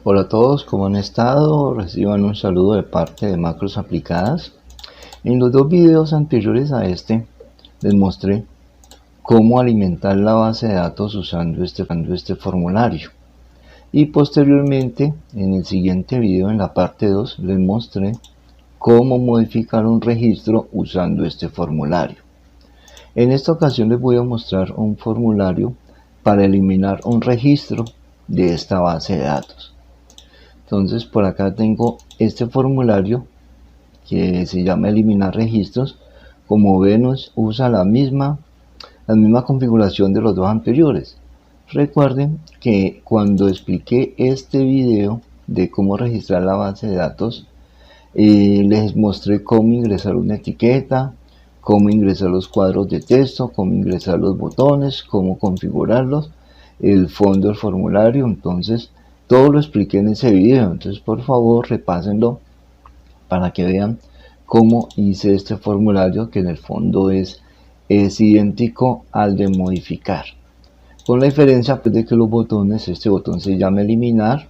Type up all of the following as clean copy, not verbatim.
Hola a todos, ¿cómo han estado? Reciban un saludo de parte de Macros Aplicadas. En los dos videos anteriores a este les mostré cómo alimentar la base de datos usando este formulario. Y posteriormente, en el siguiente video, en la parte 2, les mostré cómo modificar un registro usando este formulario. En esta ocasión les voy a mostrar un formulario para eliminar un registro de esta base de datos. Entonces por acá tengo este formulario que se llama eliminar registros. Como ven, usa la misma configuración de los dos anteriores. Recuerden que cuando expliqué este video de cómo registrar la base de datos, les mostré cómo ingresar una etiqueta, cómo ingresar los cuadros de texto, cómo ingresar los botones, cómo configurarlos, el fondo del formulario. Entonces todo lo expliqué en ese video, entonces por favor repásenlo para que vean cómo hice este formulario, que en el fondo es idéntico al de modificar, con la diferencia pues, de que los botones, este botón se llama eliminar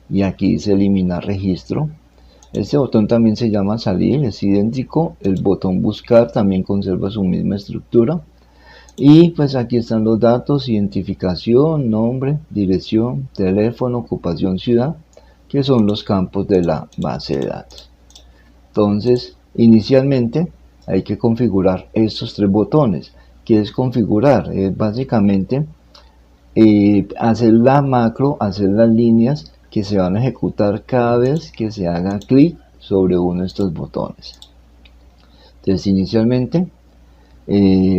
y aquí dice eliminar registro. Este botón también se llama salir, es idéntico. El botón buscar también conserva su misma estructura. Y pues aquí están los datos: identificación, nombre, dirección, teléfono, ocupación, ciudad, que son los campos de la base de datos. Entonces, inicialmente hay que configurar estos tres botones. ¿Qué es configurar? Es básicamente hacer la macro, hacer las líneas que se van a ejecutar cada vez que se haga clic sobre uno de estos botones. Entonces, inicialmente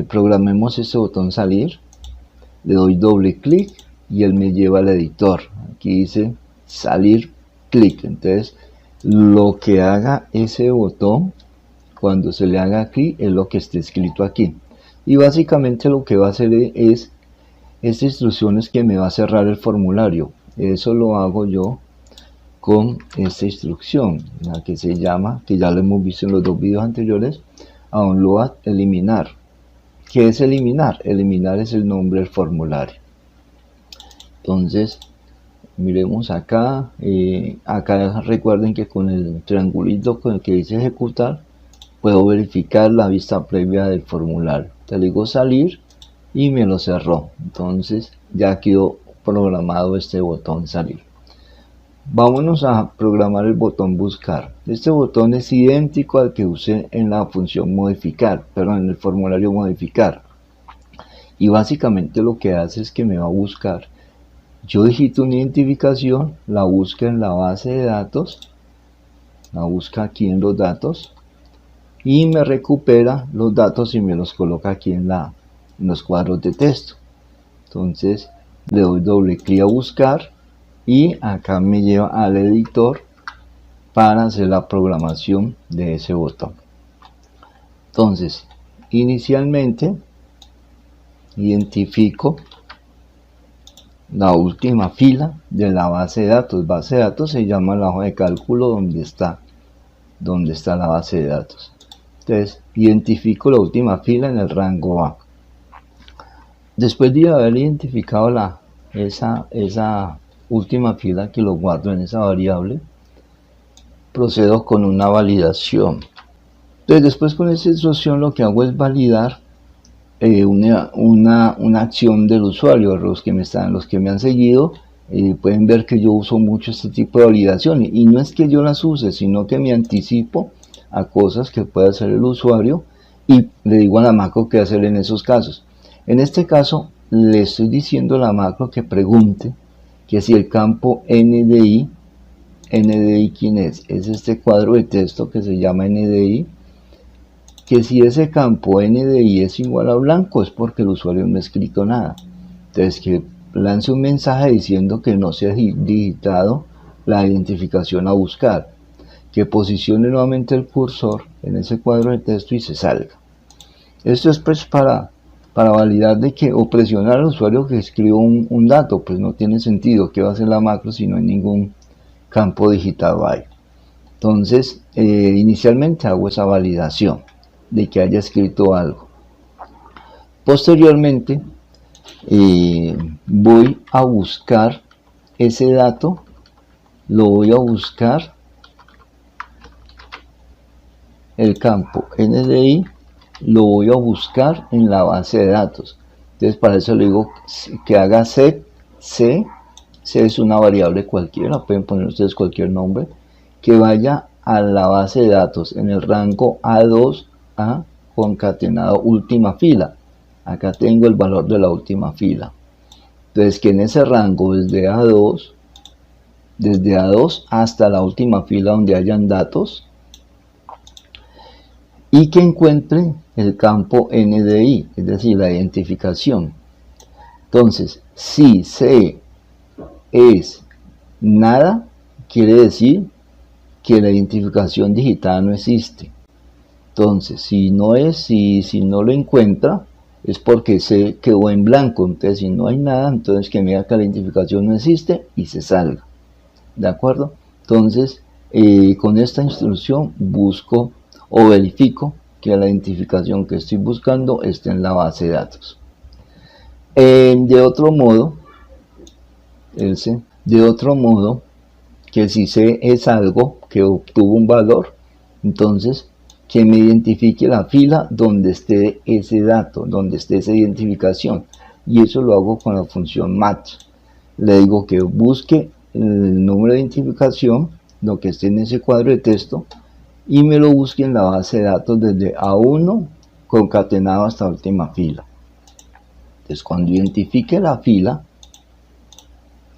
programemos este botón salir, le doy doble clic y él me lleva al editor. Aquí dice salir, clic. Entonces lo que haga ese botón cuando se le haga clic es lo que esté escrito aquí, y básicamente lo que va a hacer es esta instrucción es que me va a cerrar el formulario. Eso lo hago yo con esta instrucción, la que se llama, que ya lo hemos visto en los dos videos anteriores, download eliminar. ¿Qué es eliminar? Eliminar es el nombre del formulario. Entonces miremos acá, acá recuerden que con el triangulito con el que dice ejecutar puedo verificar la vista previa del formulario. Te digo salir y me lo cerró. Entonces ya quedó programado este botón salir. Vámonos a programar el botón buscar. Este botón es idéntico al que usé en la función modificar, perdón, en el formulario modificar. Y básicamente lo que hace es que me va a buscar. Yo digito una identificación, la busca en la base de datos, la busca aquí en los datos y me recupera los datos y me los coloca aquí en los cuadros de texto. Entonces le doy doble clic a buscar y acá me lleva al editor para hacer la programación de ese botón. Entonces inicialmente identifico la última fila de la base de datos. Base de datos se llama la hoja de cálculo donde está la base de datos. Entonces identifico la última fila en el rango A. Después de haber identificado esa última fila, que lo guardo en esa variable, procedo con una validación. Entonces después con esa instrucción lo que hago es validar una acción del usuario. Los que me han seguido pueden ver que yo uso mucho este tipo de validaciones, y no es que yo las use, sino que me anticipo a cosas que puede hacer el usuario y le digo a la macro qué hacer en esos casos. En este caso le estoy diciendo a la macro que pregunte que si el campo NDI ¿quién es? Es este cuadro de texto que se llama NDI, que si ese campo NDI es igual a blanco es porque el usuario no ha escrito nada. Entonces que lance un mensaje diciendo que no se ha digitado la identificación a buscar, que posicione nuevamente el cursor en ese cuadro de texto y se salga. Esto es pues para validar de que, o presionar al usuario que escriba un dato, pues no tiene sentido. ¿Qué va a hacer la macro si no hay ningún campo digitado ahí? Entonces inicialmente hago esa validación de que haya escrito algo. Posteriormente voy a buscar ese dato lo voy a buscar el campo NDI, lo voy a buscar en la base de datos. Entonces para eso le digo que haga set C. C es una variable cualquiera, pueden poner ustedes cualquier nombre, que vaya a la base de datos en el rango A2 a concatenado última fila. Acá tengo el valor de la última fila. Entonces que en ese rango desde A2 hasta la última fila donde hayan datos, y que encuentre el campo NDI, es decir, la identificación. Entonces, si C es nada, quiere decir que la identificación digital no existe. Entonces, si no lo encuentra, es porque C quedó en blanco. Entonces, si no hay nada, entonces que me diga que la identificación no existe y se salga. ¿De acuerdo? Entonces, con esta instrucción busco o verifico que la identificación que estoy buscando esté en la base de datos. De otro modo, que si C es algo que obtuvo un valor, entonces que me identifique la fila donde esté ese dato, donde esté esa identificación, y eso lo hago con la función match. Le digo que busque el número de identificación, lo que esté en ese cuadro de texto, y me lo busque en la base de datos desde A1 concatenado hasta la última fila. Entonces cuando identifique la fila,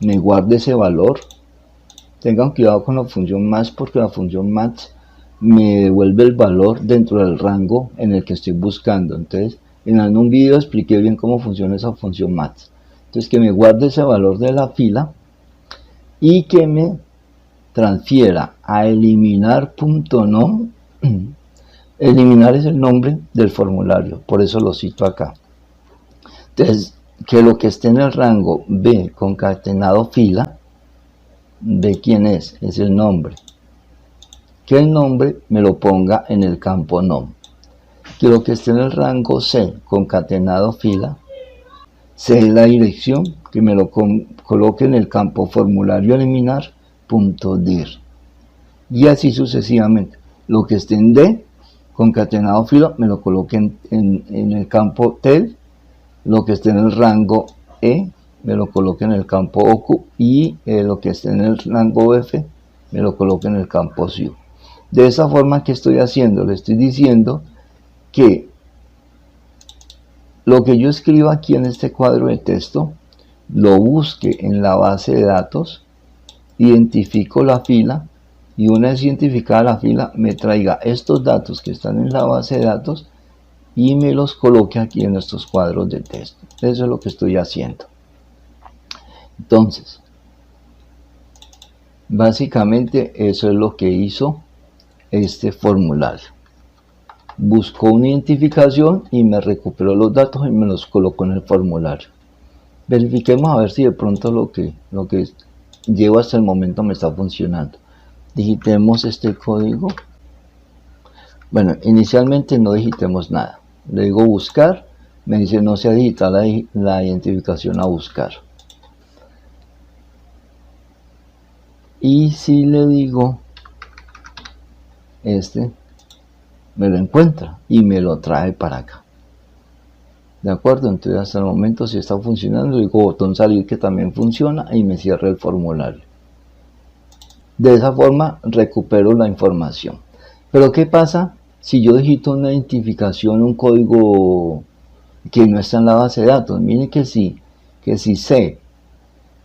me guarde ese valor. Tengan cuidado con la función match, porque la función match me devuelve el valor dentro del rango en el que estoy buscando. Entonces, en algún video expliqué bien cómo funciona esa función match. Entonces, que me guarde ese valor de la fila y que me transfiera a eliminar.nom. Eliminar es el nombre del formulario, por eso lo cito acá. Entonces, que lo que esté en el rango B concatenado fila, de quién es el nombre, que el nombre me lo ponga en el campo nom. Que lo que esté en el rango C concatenado fila, C es la dirección, que me lo coloque en el campo formulario eliminar.dir, y así sucesivamente. Lo que esté en D concatenado fila me lo coloque en el campo tel, lo que esté en el rango E me lo coloque en el campo OQ, y lo que esté en el rango F me lo coloque en el campo SIU. De esa forma, que estoy haciendo, le estoy diciendo que lo que yo escriba aquí en este cuadro de texto lo busque en la base de datos, identifico la fila, y una vez identificada la fila me traiga estos datos que están en la base de datos y me los coloque aquí en estos cuadros de texto. Eso es lo que estoy haciendo. Entonces, básicamente eso es lo que hizo este formulario. Buscó una identificación y me recuperó los datos y me los colocó en el formulario. Verifiquemos a ver si de pronto lo que llevo hasta el momento me está funcionando. Digitemos este código. Bueno, inicialmente no digitemos nada. Le digo buscar, me dice no se ha digitado la identificación a buscar. Y si le digo me lo encuentra y me lo trae para acá. De acuerdo, entonces hasta el momento si está funcionando, le digo botón salir, que también funciona, y me cierra el formulario. De esa forma recupero la información. Pero ¿qué pasa si yo digito una identificación, un código que no está en la base de datos? Miren que si C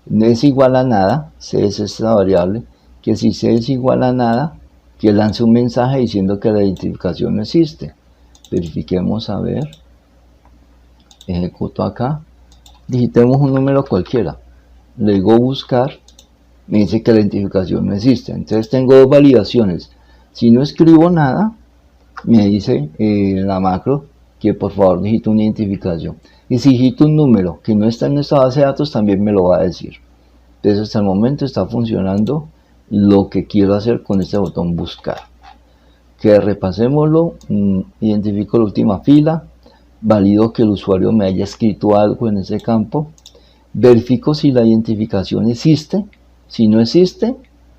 no es igual a nada, C es esta variable, que si C es igual a nada, que lance un mensaje diciendo que la identificación no existe. Verifiquemos a ver. Ejecuto acá. Digitemos un número cualquiera. Le digo buscar. Me dice que la identificación no existe. Entonces tengo dos validaciones. Si no escribo nada, me dice la macro que por favor digite una identificación. Y si digito un número que no está en esta base de datos, también me lo va a decir. Entonces hasta el momento está funcionando lo que quiero hacer con este botón buscar. Que repasémoslo. Identifico la última fila, valido que el usuario me haya escrito algo en ese campo, verifico si la identificación existe. Si no existe,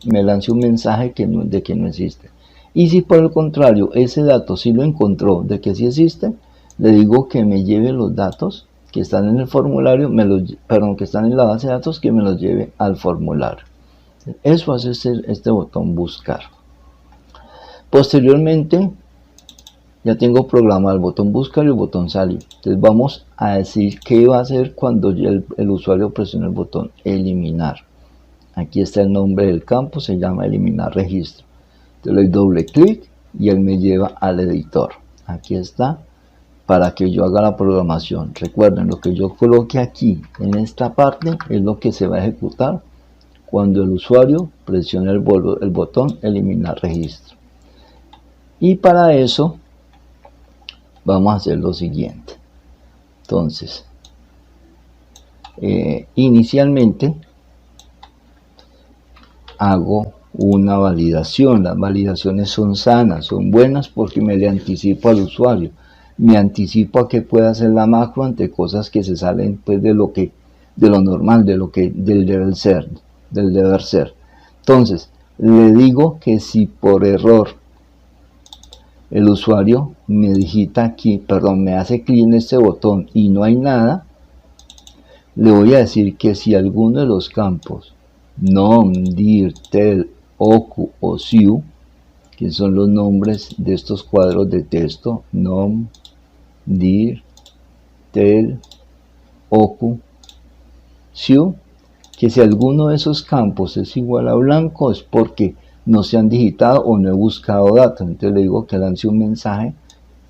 me lance un mensaje de que no existe. Y si por el contrario ese dato sí lo encontró de que sí existe, le digo que me lleve los datos que están en el formulario, que están en la base de datos, que me los lleve al formulario. Eso hace este botón buscar. Posteriormente ya tengo programado el botón buscar y el botón salir. Entonces vamos a decir qué va a hacer cuando el usuario presione el botón eliminar. Aquí está el nombre del campo, se llama eliminar registro. Le doy doble clic y él me lleva al editor. Aquí está, para que yo haga la programación. Recuerden, lo que yo coloque aquí en esta parte es lo que se va a ejecutar cuando el usuario presione el botón eliminar registro. Y para eso vamos a hacer lo siguiente. Entonces, inicialmente hago una validación. Las validaciones son sanas, son buenas porque me le anticipo al usuario, me anticipo a que pueda hacer la macro ante cosas que se salen pues de lo normal, del deber ser. Entonces le digo que si por error el usuario me digita aquí, me hace clic en este botón y no hay nada, le voy a decir que si alguno de los campos nom, dir, tel, oku o siu, que son los nombres de estos cuadros de texto, nom, dir, tel, oku, siu, que si alguno de esos campos es igual a blanco es porque no se han digitado o no he buscado datos. Entonces le digo que lance un mensaje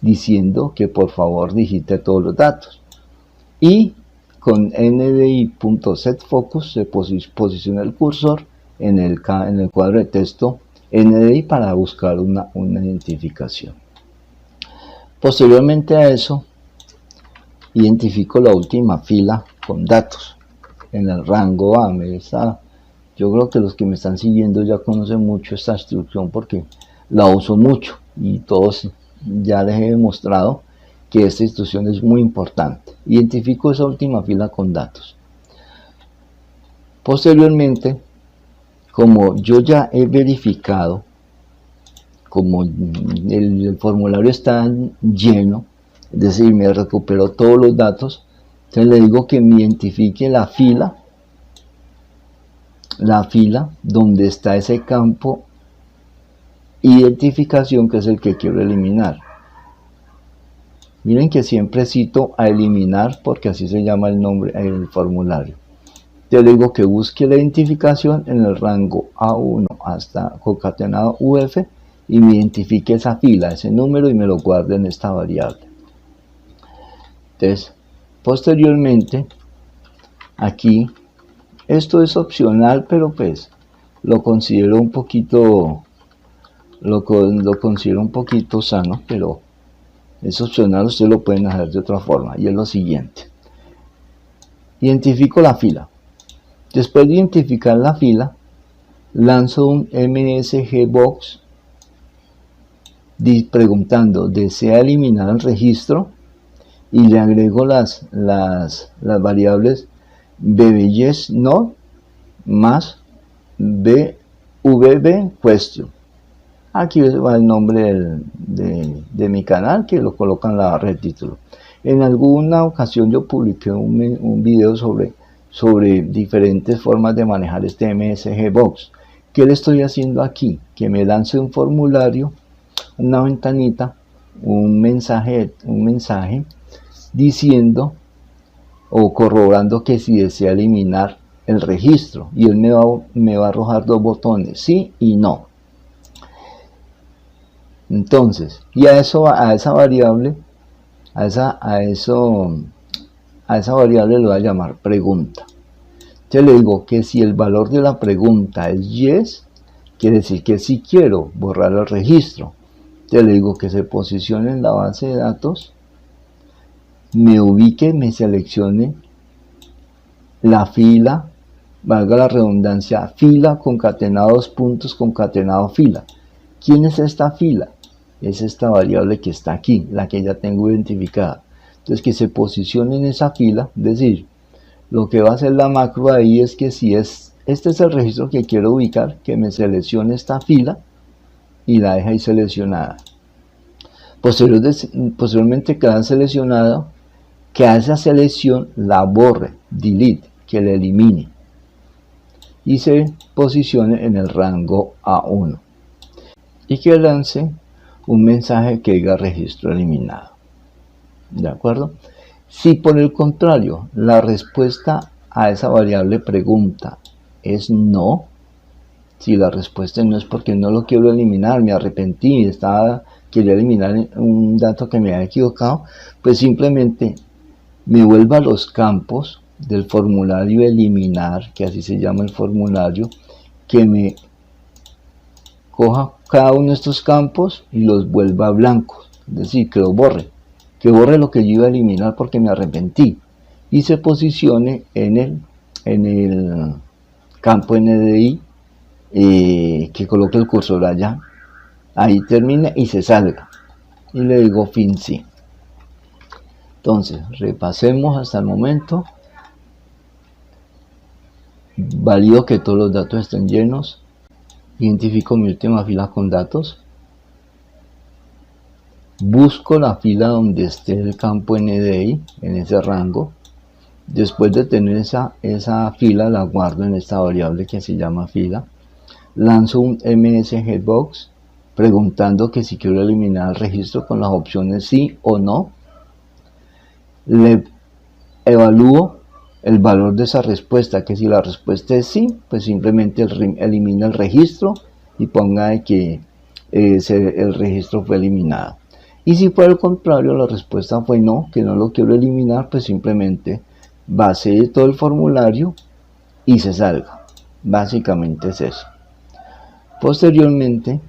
diciendo que por favor digite todos los datos. Y con ndi.setFocus se posiciona el cursor en el cuadro de texto NDI para buscar una identificación. Posteriormente a eso, identifico la última fila con datos en el rango A. Yo creo que los que me están siguiendo ya conocen mucho esta instrucción porque la uso mucho y todos ya les he demostrado que esta instrucción es muy importante. Identifico esa última fila con datos. Posteriormente, como yo ya he verificado, como el formulario está lleno, es decir, me recuperó todos los datos, entonces le digo que me identifique la fila donde está ese campo identificación, que es el que quiero eliminar. Miren que siempre cito a eliminar porque así se llama el nombre el formulario. Te digo que busque la identificación en el rango A1 hasta concatenado UF y me identifique esa fila, ese número y me lo guarde en esta variable. Entonces, posteriormente, aquí, esto es opcional, pero pues lo considero un poquito, lo considero un poquito sano, pero es opcional, ustedes lo pueden hacer de otra forma. Y es lo siguiente: identifico la fila. Después de identificar la fila, lanzo un msgbox preguntando ¿desea eliminar el registro? Y le agrego las variables bbYes no más bvb question. Aquí va el nombre de mi canal, que lo colocan en la barra de título. En alguna ocasión yo publiqué un video sobre diferentes formas de manejar este msgbox. ¿Qué le estoy haciendo aquí? Que me lance un formulario, una ventanita, un mensaje diciendo o corroborando que si desea eliminar el registro, y él me va a arrojar dos botones, sí y no. Entonces, y a esa variable le voy a llamar pregunta. Entonces le digo que si el valor de la pregunta es yes, quiere decir que sí quiero borrar el registro. Entonces le digo que se posicione en la base de datos, me ubique, me seleccione la fila, valga la redundancia, fila concatenado dos puntos concatenado fila. ¿Quién es esta fila? Es esta variable que está aquí, la que ya tengo identificada. Entonces que se posicione en esa fila, es decir, lo que va a hacer la macro ahí es que si es este es el registro que quiero ubicar, que me seleccione esta fila y la deja ahí seleccionada. Posteriormente queda seleccionado, que a esa selección la borre, delete, que la elimine y se posicione en el rango A1 y que lance un mensaje que diga registro eliminado. ¿De acuerdo? Si por el contrario la respuesta a esa variable pregunta es no, si la respuesta no es porque no lo quiero eliminar, me arrepentí, quería eliminar un dato que me había equivocado, pues simplemente me vuelva a los campos del formulario eliminar, que así se llama el formulario, que me coja cada uno de estos campos y los vuelva blancos, es decir, que lo borre, lo que yo iba a eliminar porque me arrepentí, y se posicione en el campo NDI, que coloque el cursor allá, ahí termina y se salga, y le digo fin sí. Entonces repasemos hasta el momento. Valido que todos los datos estén llenos, identifico mi última fila con datos, busco la fila donde esté el campo NDI en ese rango. Después de tener esa fila, la guardo en esta variable que se llama fila. Lanzo un msgetBox preguntando que si quiero eliminar el registro con las opciones sí o no. Le evalúo el valor de esa respuesta, que si la respuesta es sí, pues simplemente elimina el registro y ponga que el registro fue eliminado. Y si por el contrario la respuesta fue no, que no lo quiero eliminar, pues simplemente vacíe todo el formulario y se salga. Básicamente es eso. Posteriormente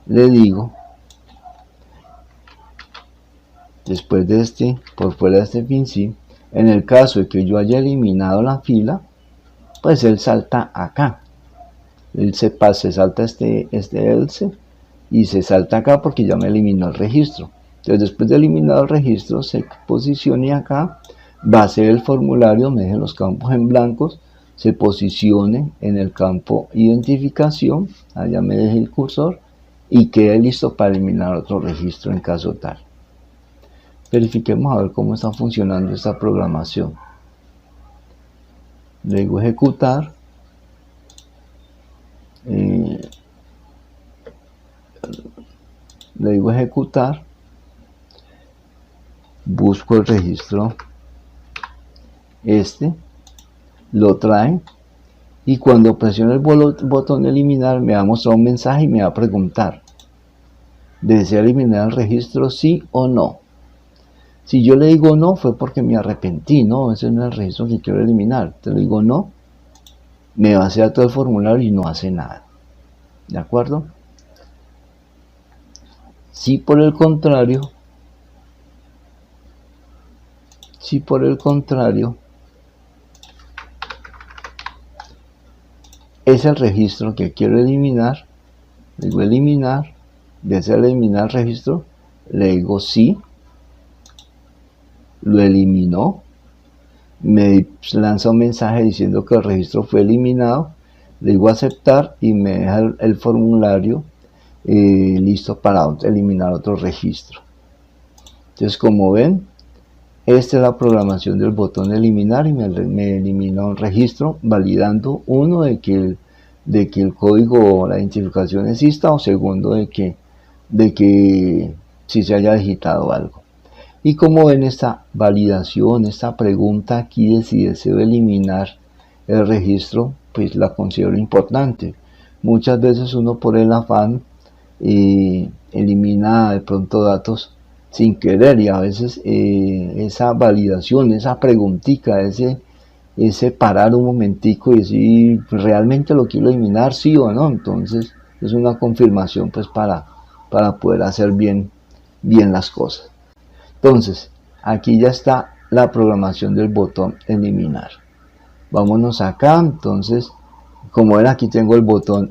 le digo, después de por fuera de este fin sí, en el caso de que yo haya eliminado la fila, pues él salta acá. Él se salta este else y se salta acá porque ya me eliminó el registro. Entonces después de eliminar el registro, se posicione acá, base el formulario, me deje los campos en blancos, se posicione en el campo identificación, allá me deje el cursor y quede listo para eliminar otro registro en caso tal. Verifiquemos a ver cómo está funcionando esta programación. Le digo ejecutar. Le digo ejecutar. Busco el registro. Lo trae. Y cuando presiono el botón de eliminar, me va a mostrar un mensaje y me va a preguntar: ¿desea eliminar el registro sí o no? Si yo le digo no, fue porque me arrepentí, no, ese no es el registro que quiero eliminar. Te lo digo no, me vacía todo el formulario y no hace nada. ¿De acuerdo? Si por el contrario, es el registro que quiero eliminar, le digo eliminar, desea eliminar el registro, le digo sí, lo eliminó, me lanza un mensaje diciendo que el registro fue eliminado, le digo aceptar y me deja el formulario listo para eliminar otro registro. Entonces, como ven, esta es la programación del botón de eliminar y me elimina un registro, validando uno de que el código o la identificación exista, o segundo de que sí se haya digitado algo. Y como ven, esta validación, esta pregunta aquí de si deseo eliminar el registro, pues la considero importante. Muchas veces uno por el afán elimina de pronto datos sin querer, y a veces esa validación, esa preguntita, ese parar un momentico y decir, ¿realmente lo quiero eliminar, sí o no? Entonces es una confirmación pues para poder hacer bien las cosas. Entonces, aquí ya está la programación del botón eliminar. Vámonos acá. Entonces, como ven, aquí tengo el botón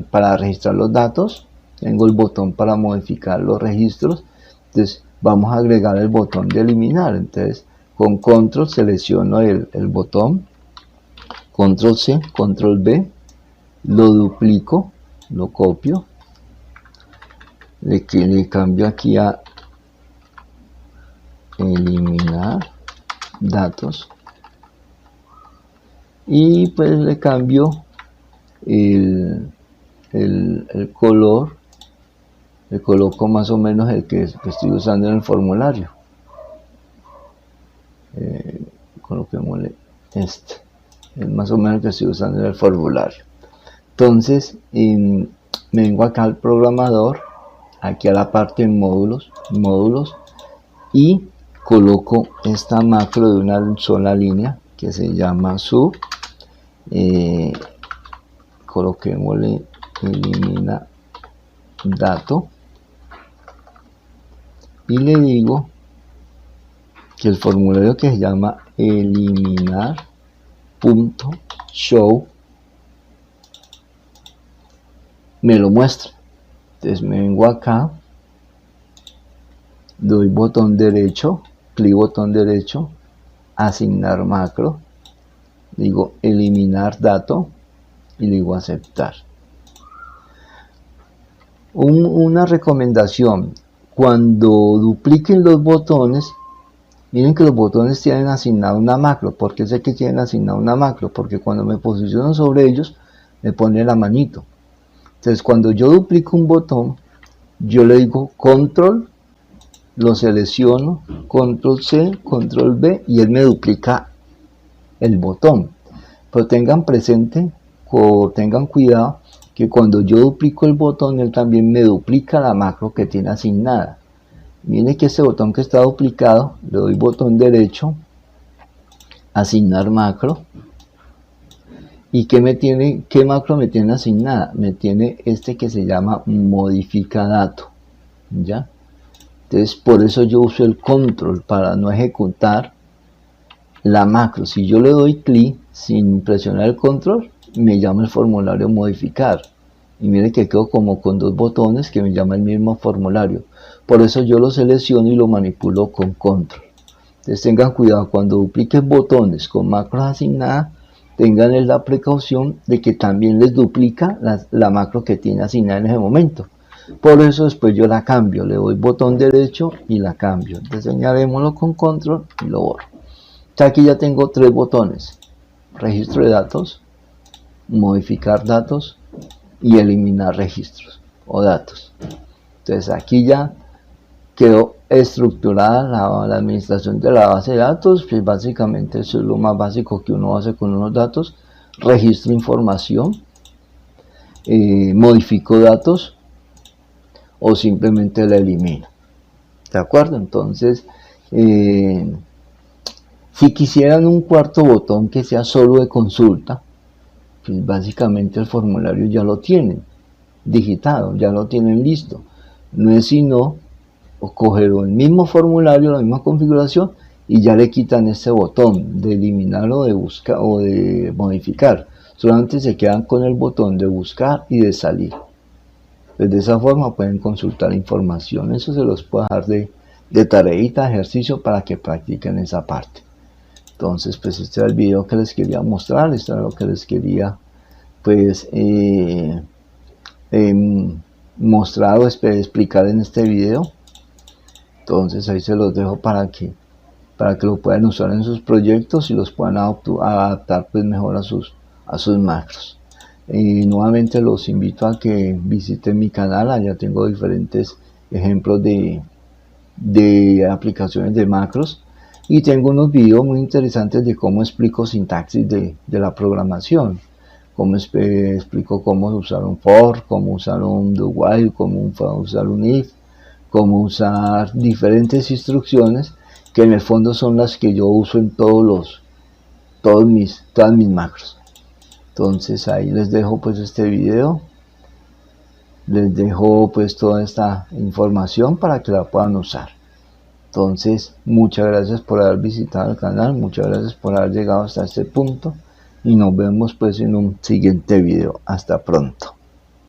para registrar los datos. Tengo el botón para modificar los registros. Entonces, vamos a agregar el botón de eliminar. Entonces, con control selecciono el botón. control C, control B, lo duplico, lo copio, le cambio aquí a eliminar datos y pues le cambio el color, le coloco más o menos el que estoy usando en el formulario. Coloquémosle este, es más o menos el que estoy usando en el formulario. Entonces me vengo acá al programador, aquí a la parte de módulos, y coloco esta macro de una sola línea que se llama sub, coloquémosle elimina dato y le digo que el formulario que se llama eliminar.show me lo muestra. Entonces me vengo acá, doy botón derecho, clic botón derecho, asignar macro, digo eliminar dato y digo aceptar. Una recomendación: cuando dupliquen los botones, miren que los botones tienen asignado una macro. ¿Por qué sé que tienen asignado una macro? Porque cuando me posiciono sobre ellos me pone la manito. Entonces cuando yo duplico un botón, yo le digo control, lo selecciono, control C, control B, y él me duplica el botón. Pero tengan presente o tengan cuidado que cuando yo duplico el botón, él también me duplica la macro que tiene asignada. Miren que este botón que está duplicado, le doy botón derecho, asignar macro, y ¿qué macro me tiene asignada? Me tiene este que se llama modifica dato, ¿ya? Entonces por eso yo uso el control para no ejecutar la macro. Si yo le doy clic sin presionar el control, me llama el formulario modificar, y mire que quedo como con dos botones que me llama el mismo formulario. Por eso yo lo selecciono y lo manipulo con control. Entonces tengan cuidado cuando dupliquen botones con macros asignadas, tengan la precaución de que también les duplica la macro que tiene asignada en ese momento. Por eso después yo la cambio, le doy botón derecho y la cambio. Entonces añadémoslo con control y lo borro. Aquí ya tengo tres botones: registro de datos, modificar datos y eliminar registros o datos. Entonces aquí ya quedó estructurada la administración de la base de datos. Pues básicamente eso es lo más básico que uno hace con unos datos: registro información, modifico datos o simplemente la elimino. ¿De acuerdo? Entonces si quisieran un cuarto botón que sea solo de consulta, pues básicamente el formulario ya lo tienen digitado, ya lo tienen listo. No es sino coger el mismo formulario, la misma configuración, y ya le quitan este botón de eliminar o de buscar o de modificar. Solamente se quedan con el botón de buscar y de salir. Pues de esa forma pueden consultar información. Eso se los puedo dejar de tareita, ejercicio, para que practiquen esa parte. Entonces pues este era el video que les quería mostrar, esto era lo que les quería pues mostrar o explicar en este video. Entonces ahí se los dejo para que lo puedan usar en sus proyectos y los puedan adaptar pues mejor a sus macros. Nuevamente los invito a que visiten mi canal. Allá tengo diferentes ejemplos de aplicaciones de macros, y tengo unos videos muy interesantes de cómo explico sintaxis de la programación, cómo explico cómo usar un for, cómo usar un do while, cómo usar un if, cómo usar diferentes instrucciones que en el fondo son las que yo uso en todas mis macros. Entonces ahí les dejo pues este video, les dejo pues toda esta información para que la puedan usar. Entonces muchas gracias por haber visitado el canal, muchas gracias por haber llegado hasta este punto, y nos vemos pues en un siguiente video. Hasta pronto.